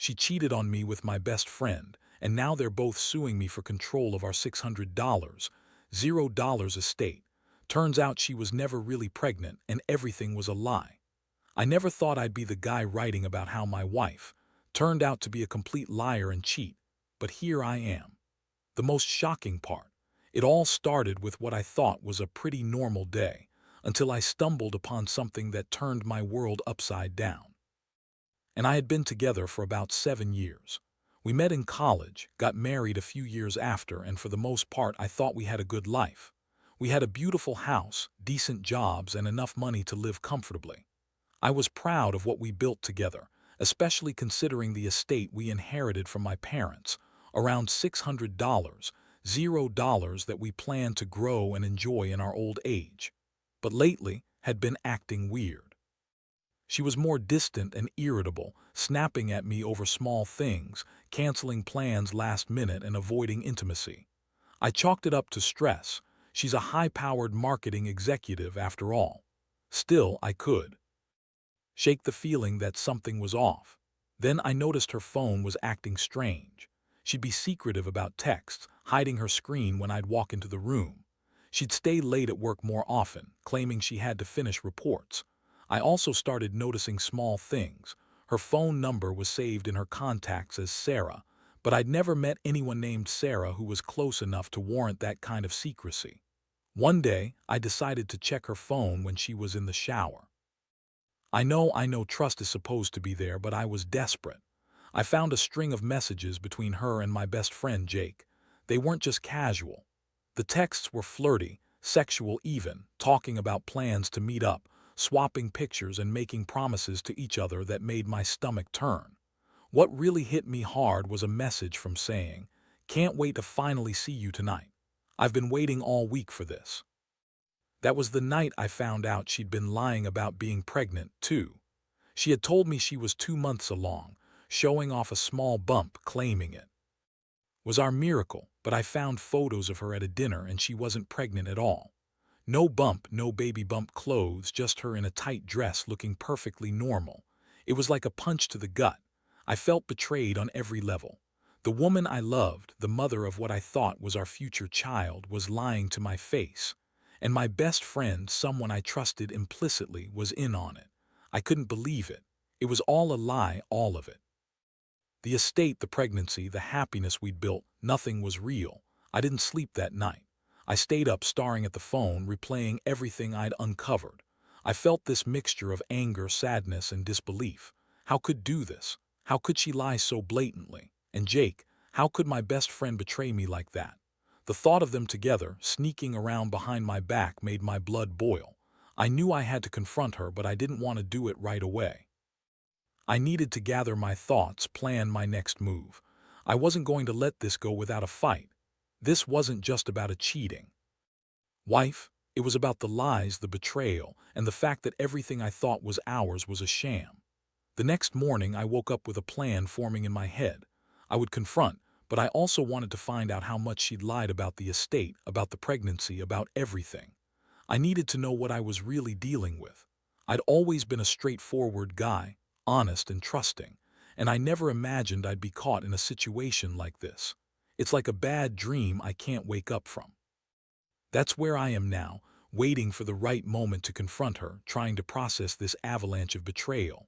She cheated on me with my best friend, and now they're both suing me for control of our $600, $0 estate. Turns out she was never really pregnant and everything was a lie. I never thought I'd be the guy writing about how my wife turned out to be a complete liar and cheat, but here I am. The most shocking part, it all started with what I thought was a pretty normal day, until I stumbled upon something that turned my world upside down. And I had been together for about 7 years. We met in college, got married a few years after, and for the most part I thought we had a good life. We had a beautiful house, decent jobs, and enough money to live comfortably. I was proud of what we built together, especially considering the estate we inherited from my parents, around $600, $0 that we planned to grow and enjoy in our old age. But lately had been acting weird. She was more distant and irritable, snapping at me over small things, canceling plans last minute and avoiding intimacy. I chalked it up to stress. She's a high-powered marketing executive after all. Still, I could shake the feeling that something was off. Then I noticed her phone was acting strange. She'd be secretive about texts, hiding her screen when I'd walk into the room. She'd stay late at work more often, claiming she had to finish reports. I also started noticing small things. Her phone number was saved in her contacts as Sarah, but I'd never met anyone named Sarah who was close enough to warrant that kind of secrecy. One day, I decided to check her phone when she was in the shower. I know trust is supposed to be there, but I was desperate. I found a string of messages between her and my best friend Jake. They weren't just casual. The texts were flirty, sexual even, talking about plans to meet up, swapping pictures and making promises to each other that made my stomach turn. What really hit me hard was a message from saying, "Can't wait to finally see you tonight. I've been waiting all week for this." That was the night I found out she'd been lying about being pregnant, too. She had told me she was 2 months along, showing off a small bump, claiming it was our miracle, but I found photos of her at a dinner and she wasn't pregnant at all. No bump, no baby bump clothes, just her in a tight dress looking perfectly normal. It was like a punch to the gut. I felt betrayed on every level. The woman I loved, the mother of what I thought was our future child, was lying to my face. And my best friend, someone I trusted implicitly, was in on it. I couldn't believe it. It was all a lie, all of it. The estate, the pregnancy, the happiness we'd built, nothing was real. I didn't sleep that night. I stayed up staring at the phone, replaying everything I'd uncovered. I felt this mixture of anger, sadness, and disbelief. How could do this? How could she lie so blatantly? And Jake, how could my best friend betray me like that? The thought of them together, sneaking around behind my back, made my blood boil. I knew I had to confront her, but I didn't want to do it right away. I needed to gather my thoughts, plan my next move. I wasn't going to let this go without a fight. This wasn't just about a cheating wife. It was about the lies, the betrayal, and the fact that everything I thought was ours was a sham. The next morning, I woke up with a plan forming in my head. I would confront, but I also wanted to find out how much she'd lied about the estate, about the pregnancy, about everything. I needed to know what I was really dealing with. I'd always been a straightforward guy, honest and trusting, and I never imagined I'd be caught in a situation like this. It's like a bad dream I can't wake up from. That's where I am now, waiting for the right moment to confront her, trying to process this avalanche of betrayal.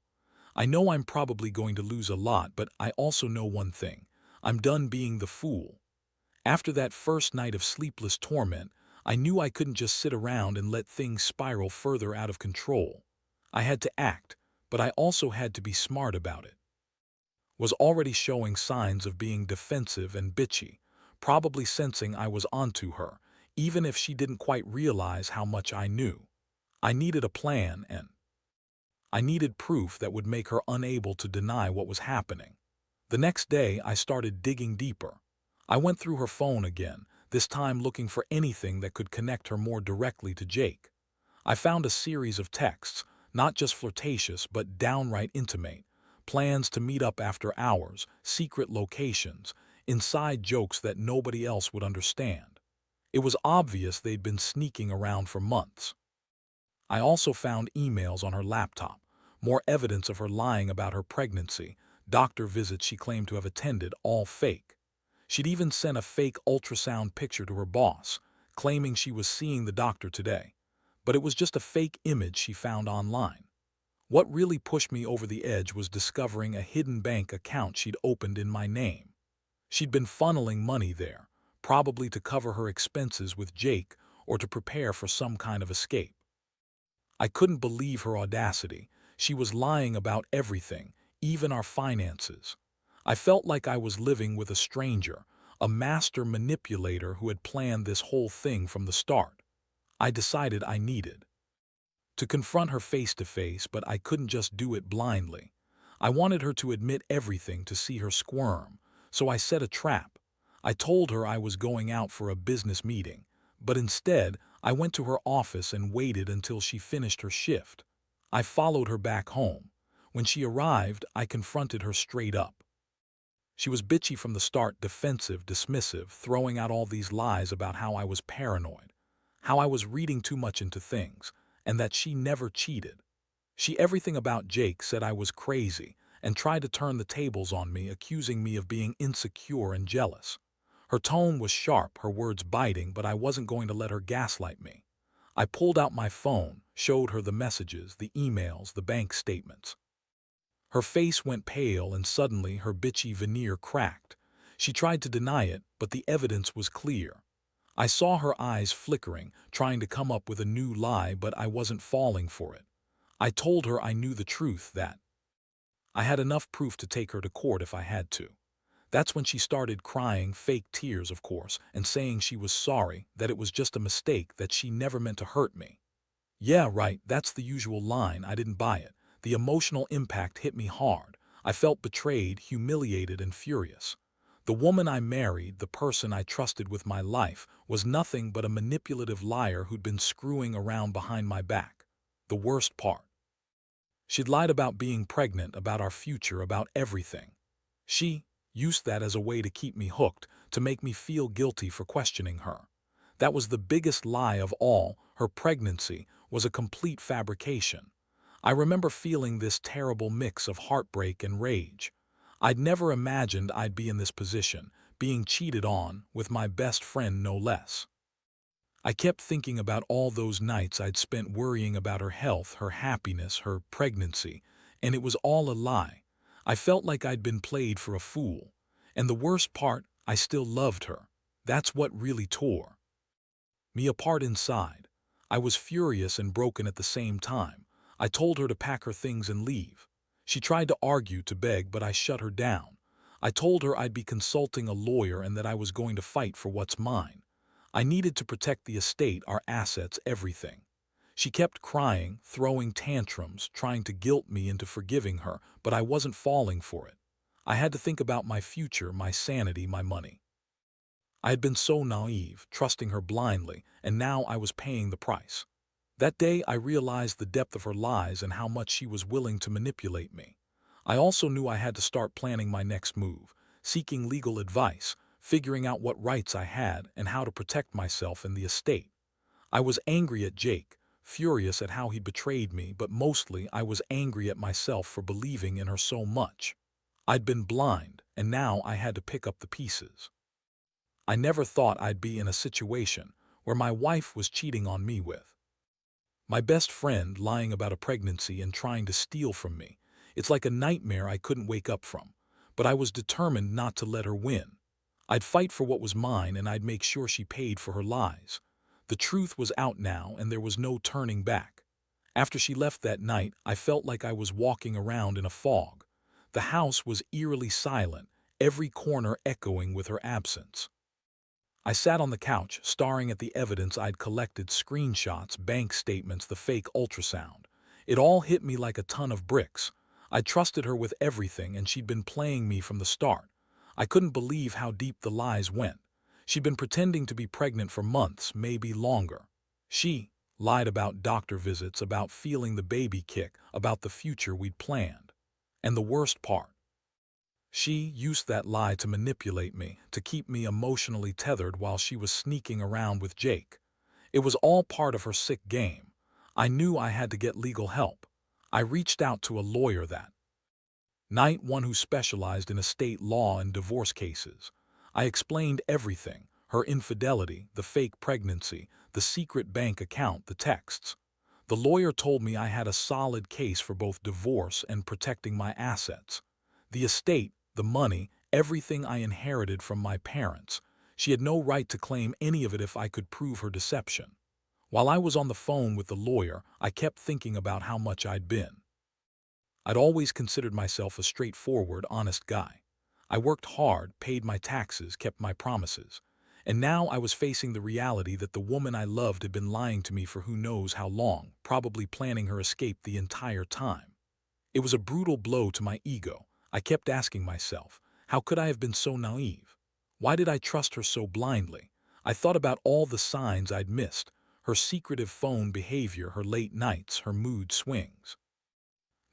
I know I'm probably going to lose a lot, but I also know one thing. I'm done being the fool. After that first night of sleepless torment, I knew I couldn't just sit around and let things spiral further out of control. I had to act, but I also had to be smart about it. Was already showing signs of being defensive and bitchy, probably sensing I was onto her, even if she didn't quite realize how much I knew. I needed a plan, and I needed proof that would make her unable to deny what was happening. The next day, I started digging deeper. I went through her phone again, this time looking for anything that could connect her more directly to Jake. I found a series of texts, not just flirtatious but downright intimate, plans to meet up after hours, secret locations, inside jokes that nobody else would understand. It was obvious they'd been sneaking around for months. I also found emails on her laptop, more evidence of her lying about her pregnancy, Doctor visits she claimed to have attended, all fake. She'd even sent a fake ultrasound picture to her boss, claiming she was seeing the doctor today. But it was just a fake image she found online. What really pushed me over the edge was discovering a hidden bank account she'd opened in my name. She'd been funneling money there, probably to cover her expenses with Jake or to prepare for some kind of escape. I couldn't believe her audacity. She was lying about everything, even our finances. I felt like I was living with a stranger, a master manipulator who had planned this whole thing from the start. I decided I needed to confront her face to face, but I couldn't just do it blindly. I wanted her to admit everything to see her squirm, so I set a trap. I told her I was going out for a business meeting, but instead I went to her office and waited until she finished her shift. I followed her back home. When she arrived, I confronted her straight up. She was bitchy from the start, defensive, dismissive, throwing out all these lies about how I was paranoid, how I was reading too much into things, and that she never cheated. She everything about Jake said I was crazy and tried to turn the tables on me, accusing me of being insecure and jealous. Her tone was sharp, her words biting, but I wasn't going to let her gaslight me. I pulled out my phone, showed her the messages, the emails, the bank statements. Her face went pale and suddenly her bitchy veneer cracked. She tried to deny it, but the evidence was clear. I saw her eyes flickering, trying to come up with a new lie, but I wasn't falling for it. I told her I knew the truth, that I had enough proof to take her to court if I had to. That's when she started crying, fake tears of course, and saying she was sorry, that it was just a mistake, that she never meant to hurt me. Yeah, right, that's the usual line. I didn't buy it. The emotional impact hit me hard. I felt betrayed, humiliated, and furious. The woman I married, the person I trusted with my life, was nothing but a manipulative liar who'd been screwing around behind my back. The worst part: she'd lied about being pregnant, about our future, about everything. She used that as a way to keep me hooked, to make me feel guilty for questioning her. That was the biggest lie of all. Her pregnancy was a complete fabrication. I remember feeling this terrible mix of heartbreak and rage. I'd never imagined I'd be in this position, being cheated on, with my best friend no less. I kept thinking about all those nights I'd spent worrying about her health, her happiness, her pregnancy, and it was all a lie. I felt like I'd been played for a fool. And the worst part, I still loved her. That's what really tore me apart inside. I was furious and broken at the same time. I told her to pack her things and leave. She tried to argue, to beg, but I shut her down. I told her I'd be consulting a lawyer and that I was going to fight for what's mine. I needed to protect the estate, our assets, everything. She kept crying, throwing tantrums, trying to guilt me into forgiving her, but I wasn't falling for it. I had to think about my future, my sanity, my money. I had been so naive, trusting her blindly, and now I was paying the price. That day I realized the depth of her lies and how much she was willing to manipulate me. I also knew I had to start planning my next move, seeking legal advice, figuring out what rights I had and how to protect myself and the estate. I was angry at Jake, furious at how he betrayed me, but mostly I was angry at myself for believing in her so much. I'd been blind, and now I had to pick up the pieces. I never thought I'd be in a situation where my wife was cheating on me with my best friend, lying about a pregnancy and trying to steal from me. It's like a nightmare I couldn't wake up from, but I was determined not to let her win. I'd fight for what was mine, and I'd make sure she paid for her lies. The truth was out now, and there was no turning back. After she left that night, I felt like I was walking around in a fog. The house was eerily silent, every corner echoing with her absence. I sat on the couch, staring at the evidence I'd collected: screenshots, bank statements, the fake ultrasound. It all hit me like a ton of bricks. I'd trusted her with everything, and she'd been playing me from the start. I couldn't believe how deep the lies went. She'd been pretending to be pregnant for months, maybe longer. She lied about doctor visits, about feeling the baby kick, about the future we'd planned. And the worst part: she used that lie to manipulate me, to keep me emotionally tethered while she was sneaking around with Jake. It was all part of her sick game. I knew I had to get legal help. I reached out to a lawyer that Knight, one who specialized in estate law and divorce cases. I explained everything: her infidelity, the fake pregnancy, the secret bank account, the texts. The lawyer told me I had a solid case for both divorce and protecting my assets. The estate, the money, everything I inherited from my parents. She had no right to claim any of it if I could prove her deception. While I was on the phone with the lawyer, I kept thinking about how much I'd been. I'd always considered myself a straightforward, honest guy. I worked hard, paid my taxes, kept my promises. And now I was facing the reality that the woman I loved had been lying to me for who knows how long, probably planning her escape the entire time. It was a brutal blow to my ego. I kept asking myself, how could I have been so naive? Why did I trust her so blindly? I thought about all the signs I'd missed: her secretive phone behavior, her late nights, her mood swings.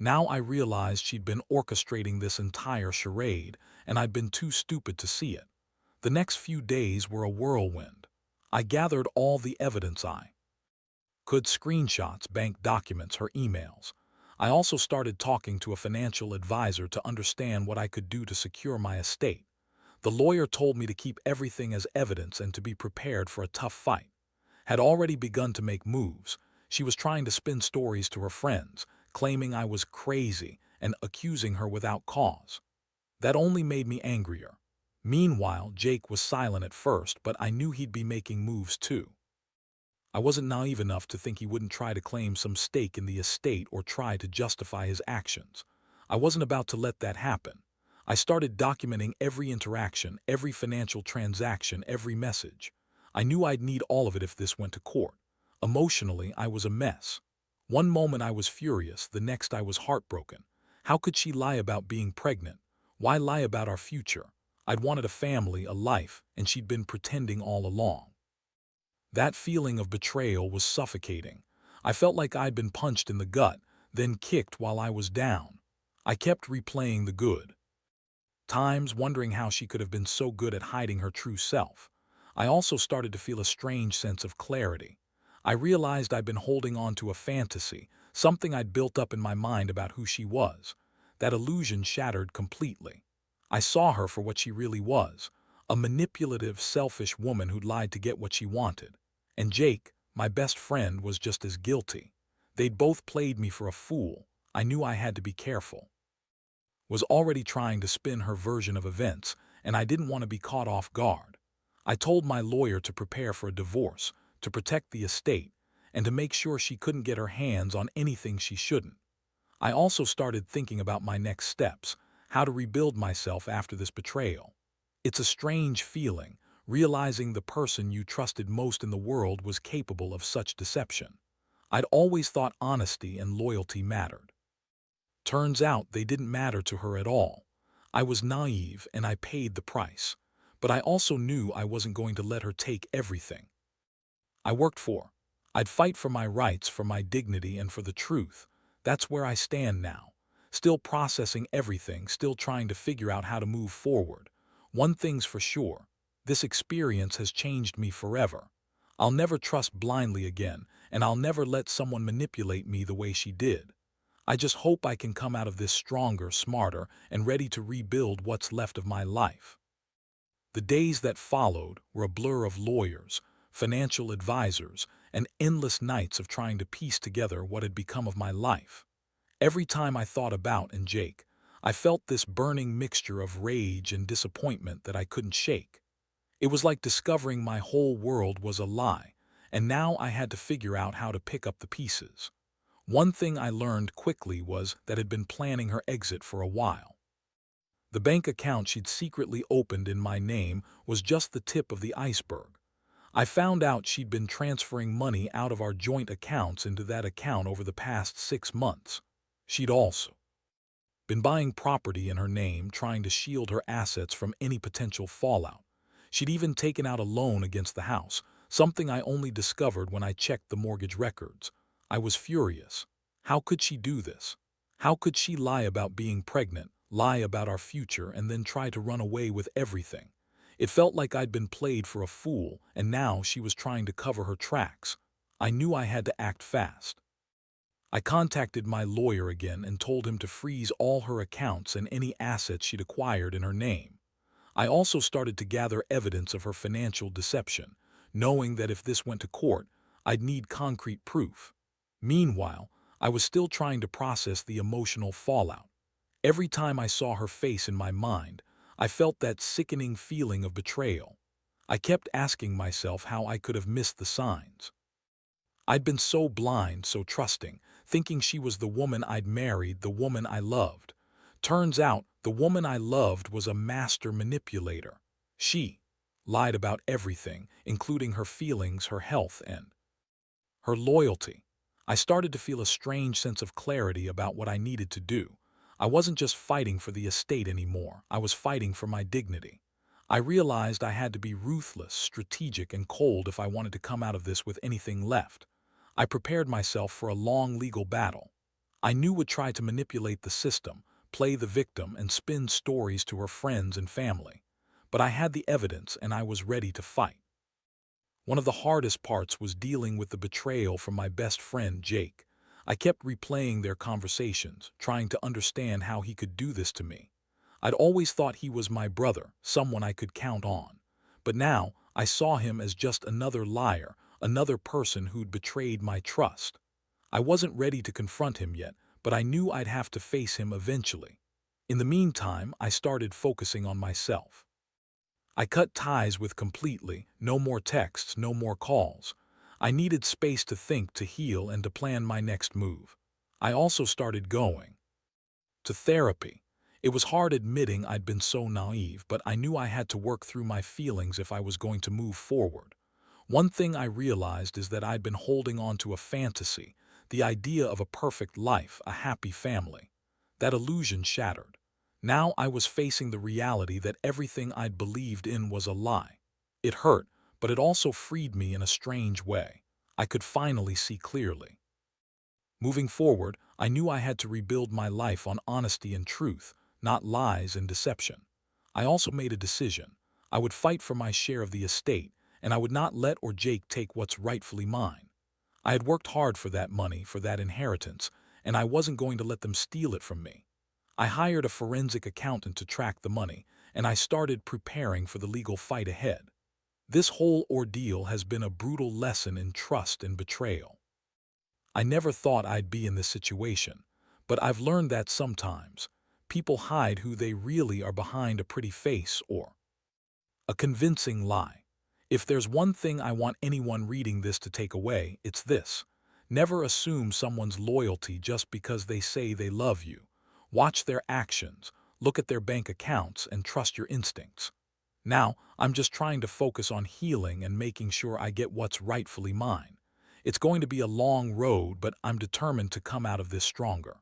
Now I realized she'd been orchestrating this entire charade, and I'd been too stupid to see it. The next few days were a whirlwind. I gathered all the evidence I could: screenshots, bank documents, her emails. I also started talking to a financial advisor to understand what I could do to secure my estate. The lawyer told me to keep everything as evidence and to be prepared for a tough fight. Had already begun to make moves. She was trying to spin stories to her friends, claiming I was crazy and accusing her without cause. That only made me angrier. Meanwhile, Jake was silent at first, but I knew he'd be making moves too. I wasn't naive enough to think he wouldn't try to claim some stake in the estate or try to justify his actions. I wasn't about to let that happen. I started documenting every interaction, every financial transaction, every message. I knew I'd need all of it if this went to court. Emotionally, I was a mess. One moment I was furious, the next I was heartbroken. How could she lie about being pregnant? Why lie about our future? I'd wanted a family, a life, and she'd been pretending all along. That feeling of betrayal was suffocating. I felt like I'd been punched in the gut, then kicked while I was down. I kept replaying the good times, wondering how she could have been so good at hiding her true self. I also started to feel a strange sense of clarity. I realized I'd been holding on to a fantasy, something I'd built up in my mind about who she was. That illusion shattered completely. I saw her for what she really was: a manipulative, selfish woman who'd lied to get what she wanted. And Jake, my best friend, was just as guilty. They'd both played me for a fool. I knew I had to be careful. Was already trying to spin her version of events, and I didn't want to be caught off guard. I told my lawyer to prepare for a divorce, to protect the estate, and to make sure she couldn't get her hands on anything she shouldn't. I also started thinking about my next steps, how to rebuild myself after this betrayal. It's a strange feeling, realizing the person you trusted most in the world was capable of such deception. I'd always thought honesty and loyalty mattered. Turns out they didn't matter to her at all. I was naive and I paid the price. But I also knew I wasn't going to let her take everything I worked for. I'd fight for my rights, for my dignity, and for the truth. That's where I stand now. Still processing everything, still trying to figure out how to move forward. One thing's for sure: this experience has changed me forever. I'll never trust blindly again, and I'll never let someone manipulate me the way she did. I just hope I can come out of this stronger, smarter, and ready to rebuild what's left of my life. The days that followed were a blur of lawyers, financial advisors, and endless nights of trying to piece together what had become of my life. Every time I thought about Jake, I felt this burning mixture of rage and disappointment that I couldn't shake. It was like discovering my whole world was a lie, and now I had to figure out how to pick up the pieces. One thing I learned quickly was that I'd been planning her exit for a while. The bank account she'd secretly opened in my name was just the tip of the iceberg. I found out she'd been transferring money out of our joint accounts into that account over the past 6 months. She'd also been buying property in her name, trying to shield her assets from any potential fallout. She'd even taken out a loan against the house, something I only discovered when I checked the mortgage records. I was furious. How could she do this? How could she lie about being pregnant, lie about our future, and then try to run away with everything? It felt like I'd been played for a fool, and now she was trying to cover her tracks. I knew I had to act fast. I contacted my lawyer again and told him to freeze all her accounts and any assets she'd acquired in her name. I also started to gather evidence of her financial deception, knowing that if this went to court, I'd need concrete proof. Meanwhile, I was still trying to process the emotional fallout. Every time I saw her face in my mind, I felt that sickening feeling of betrayal. I kept asking myself how I could have missed the signs. I'd been so blind, so trusting, thinking she was the woman I'd married, the woman I loved. Turns out, the woman I loved was a master manipulator. She lied about everything, including her feelings, her health, and her loyalty. I started to feel a strange sense of clarity about what I needed to do. I wasn't just fighting for the estate anymore, I was fighting for my dignity. I realized I had to be ruthless, strategic, and cold if I wanted to come out of this with anything left. I prepared myself for a long legal battle. I knew would try to manipulate the system, play the victim, and spin stories to her friends and family. But I had the evidence and I was ready to fight. One of the hardest parts was dealing with the betrayal from my best friend, Jake. I kept replaying their conversations, trying to understand how he could do this to me. I'd always thought he was my brother, someone I could count on. But now, I saw him as just another liar, another person who'd betrayed my trust. I wasn't ready to confront him yet, but I knew I'd have to face him eventually. In the meantime, I started focusing on myself. I cut ties with completely, no more texts, no more calls. I needed space to think, to heal, and to plan my next move. I also started going to therapy. It was hard admitting I'd been so naive, but I knew I had to work through my feelings if I was going to move forward. One thing I realized is that I'd been holding on to a fantasy, the idea of a perfect life, a happy family. That illusion shattered. Now I was facing the reality that everything I'd believed in was a lie. It hurt, but it also freed me in a strange way. I could finally see clearly. Moving forward, I knew I had to rebuild my life on honesty and truth, not lies and deception. I also made a decision. I would fight for my share of the estate, and I would not let or Jake take what's rightfully mine. I had worked hard for that money, for that inheritance, and I wasn't going to let them steal it from me. I hired a forensic accountant to track the money, and I started preparing for the legal fight ahead. This whole ordeal has been a brutal lesson in trust and betrayal. I never thought I'd be in this situation, but I've learned that sometimes people hide who they really are behind a pretty face or a convincing lie. If there's one thing I want anyone reading this to take away, it's this. Never assume someone's loyalty just because they say they love you. Watch their actions, look at their bank accounts, and trust your instincts. Now, I'm just trying to focus on healing and making sure I get what's rightfully mine. It's going to be a long road, but I'm determined to come out of this stronger.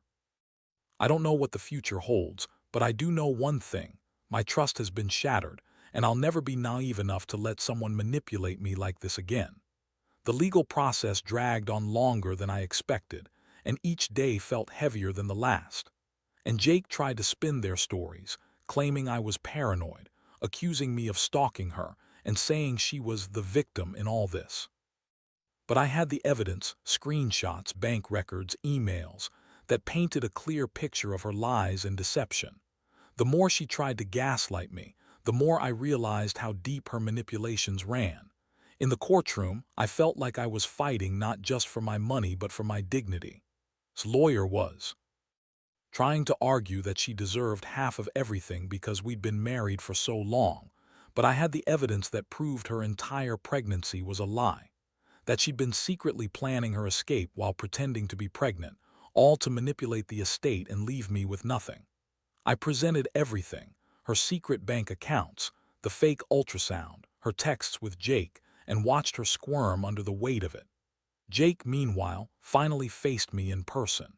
I don't know what the future holds, but I do know one thing. My trust has been shattered, and I'll never be naive enough to let someone manipulate me like this again. The legal process dragged on longer than I expected, and each day felt heavier than the last. And Jake tried to spin their stories, claiming I was paranoid, accusing me of stalking her, and saying she was the victim in all this. But I had the evidence, screenshots, bank records, emails, that painted a clear picture of her lies and deception. The more she tried to gaslight me, the more I realized how deep her manipulations ran. In the courtroom, I felt like I was fighting not just for my money but for my dignity. His lawyer was trying to argue that she deserved half of everything because we'd been married for so long, but I had the evidence that proved her entire pregnancy was a lie, that she'd been secretly planning her escape while pretending to be pregnant, all to manipulate the estate and leave me with nothing. I presented everything, her secret bank accounts, the fake ultrasound, her texts with Jake, and watched her squirm under the weight of it. Jake, meanwhile, finally faced me in person.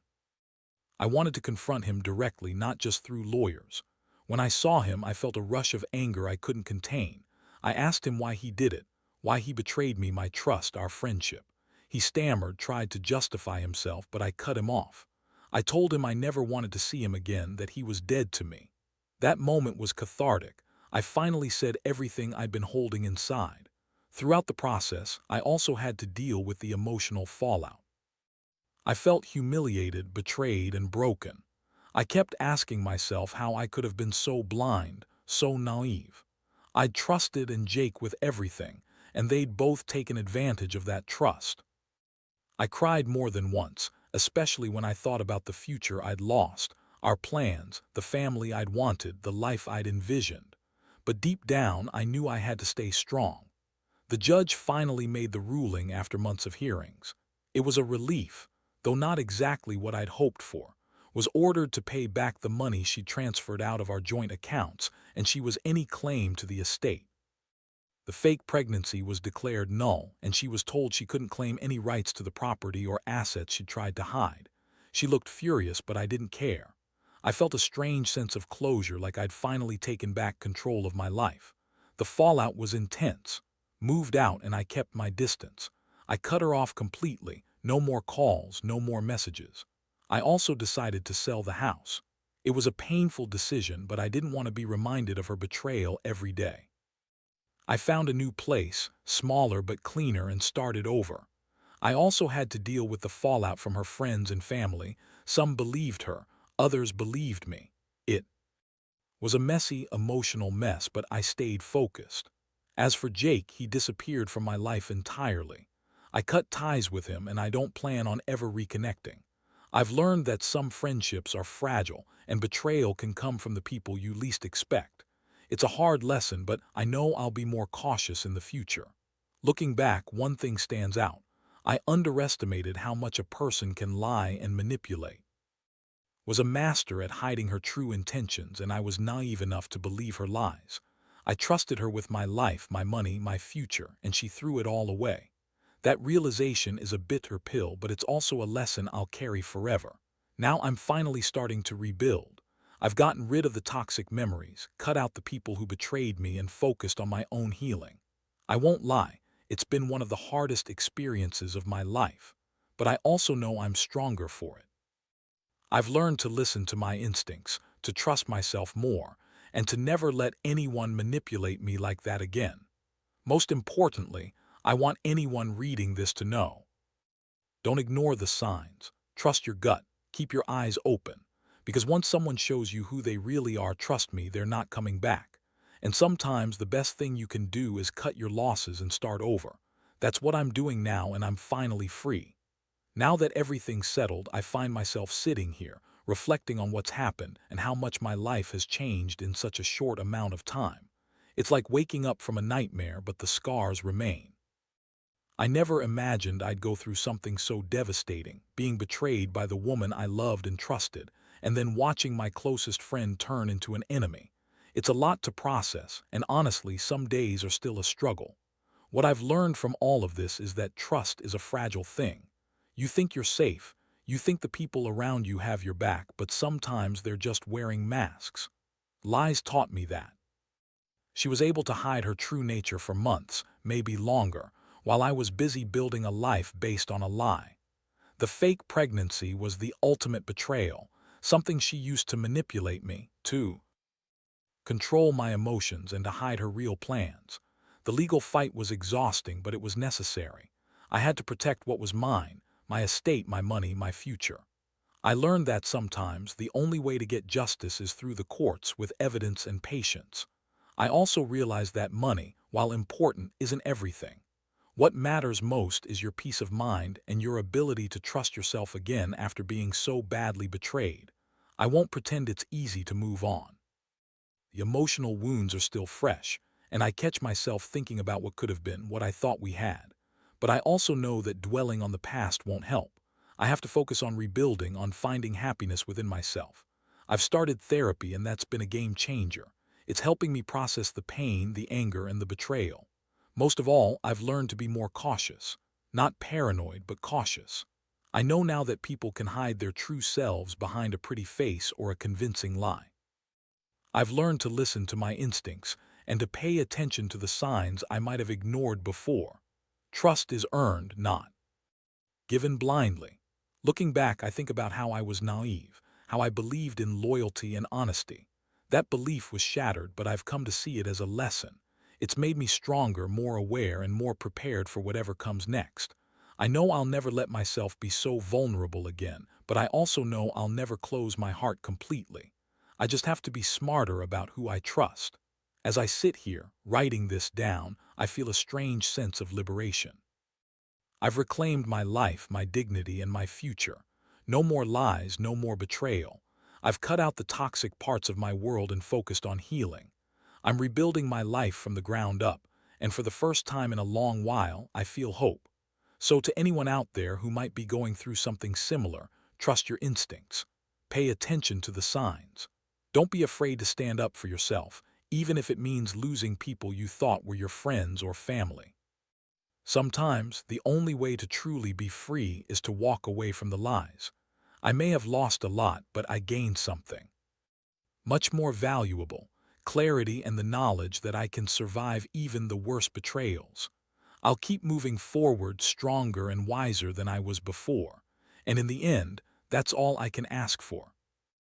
I wanted to confront him directly, not just through lawyers. When I saw him, I felt a rush of anger I couldn't contain. I asked him why he did it, why he betrayed me, my trust, our friendship. He stammered, tried to justify himself, but I cut him off. I told him I never wanted to see him again, that he was dead to me. That moment was cathartic. I finally said everything I'd been holding inside. Throughout the process, I also had to deal with the emotional fallout. I felt humiliated, betrayed, and broken. I kept asking myself how I could have been so blind, so naive. I'd trusted in Jake with everything, and they'd both taken advantage of that trust. I cried more than once, especially when I thought about the future I'd lost, our plans, the family I'd wanted, the life I'd envisioned. But deep down, I knew I had to stay strong. The judge finally made the ruling after months of hearings. It was a relief, though not exactly what I'd hoped for. Was ordered to pay back the money she transferred out of our joint accounts, and she was any claim to the estate. The fake pregnancy was declared null, and she was told she couldn't claim any rights to the property or assets she tried to hide. She looked furious, but I didn't care. I felt a strange sense of closure, like I'd finally taken back control of my life. The fallout was intense. Moved out, and I kept my distance. I cut her off completely. No more calls, no more messages. I also decided to sell the house. It was a painful decision, but I didn't want to be reminded of her betrayal every day. I found a new place, smaller but cleaner, and started over. I also had to deal with the fallout from her friends and family. Some believed her, others believed me. It was a messy, emotional mess, but I stayed focused. As for Jake, he disappeared from my life entirely. I cut ties with him, and I don't plan on ever reconnecting. I've learned that some friendships are fragile, and betrayal can come from the people you least expect. It's a hard lesson, but I know I'll be more cautious in the future. Looking back, one thing stands out. I underestimated how much a person can lie and manipulate. Was a master at hiding her true intentions, and I was naive enough to believe her lies. I trusted her with my life, my money, my future, and she threw it all away. That realization is a bitter pill, but it's also a lesson I'll carry forever. Now I'm finally starting to rebuild. I've gotten rid of the toxic memories, cut out the people who betrayed me, and focused on my own healing. I won't lie, it's been one of the hardest experiences of my life, but I also know I'm stronger for it. I've learned to listen to my instincts, to trust myself more, and to never let anyone manipulate me like that again. Most importantly, I want anyone reading this to know: don't ignore the signs. Trust your gut. Keep your eyes open. Because once someone shows you who they really are, trust me, they're not coming back. And sometimes the best thing you can do is cut your losses and start over. That's what I'm doing now, and I'm finally free. Now that everything's settled, I find myself sitting here, reflecting on what's happened and how much my life has changed in such a short amount of time. It's like waking up from a nightmare, but the scars remain. I never imagined I'd go through something so devastating, being betrayed by the woman I loved and trusted, and then watching my closest friend turn into an enemy. It's a lot to process, and honestly, some days are still a struggle. What I've learned from all of this is that trust is a fragile thing. You think you're safe, you think the people around you have your back, but sometimes they're just wearing masks. Lies taught me that. She was able to hide her true nature for months, maybe longer, while I was busy building a life based on a lie. The fake pregnancy was the ultimate betrayal, something she used to manipulate me, to control my emotions and to hide her real plans. The legal fight was exhausting, but it was necessary. I had to protect what was mine, my estate, my money, my future. I learned that sometimes the only way to get justice is through the courts, with evidence and patience. I also realized that money, while important, isn't everything. What matters most is your peace of mind and your ability to trust yourself again after being so badly betrayed. I won't pretend it's easy to move on. The emotional wounds are still fresh, and I catch myself thinking about what could have been, what I thought we had. But I also know that dwelling on the past won't help. I have to focus on rebuilding, on finding happiness within myself. I've started therapy, and that's been a game changer. It's helping me process the pain, the anger, and the betrayal. Most of all, I've learned to be more cautious. Not paranoid, but cautious. I know now that people can hide their true selves behind a pretty face or a convincing lie. I've learned to listen to my instincts and to pay attention to the signs I might have ignored before. Trust is earned, not given blindly. Looking back, I think about how I was naive, how I believed in loyalty and honesty. That belief was shattered, but I've come to see it as a lesson. It's made me stronger, more aware, and more prepared for whatever comes next. I know I'll never let myself be so vulnerable again, but I also know I'll never close my heart completely. I just have to be smarter about who I trust. As I sit here, writing this down, I feel a strange sense of liberation. I've reclaimed my life, my dignity, and my future. No more lies, no more betrayal. I've cut out the toxic parts of my world and focused on healing. I'm rebuilding my life from the ground up, and for the first time in a long while, I feel hope. So to anyone out there who might be going through something similar, trust your instincts. Pay attention to the signs. Don't be afraid to stand up for yourself, even if it means losing people you thought were your friends or family. Sometimes, the only way to truly be free is to walk away from the lies. I may have lost a lot, but I gained something much more valuable: clarity and the knowledge that I can survive even the worst betrayals. I'll keep moving forward stronger and wiser than I was before. And in the end, that's all I can ask for.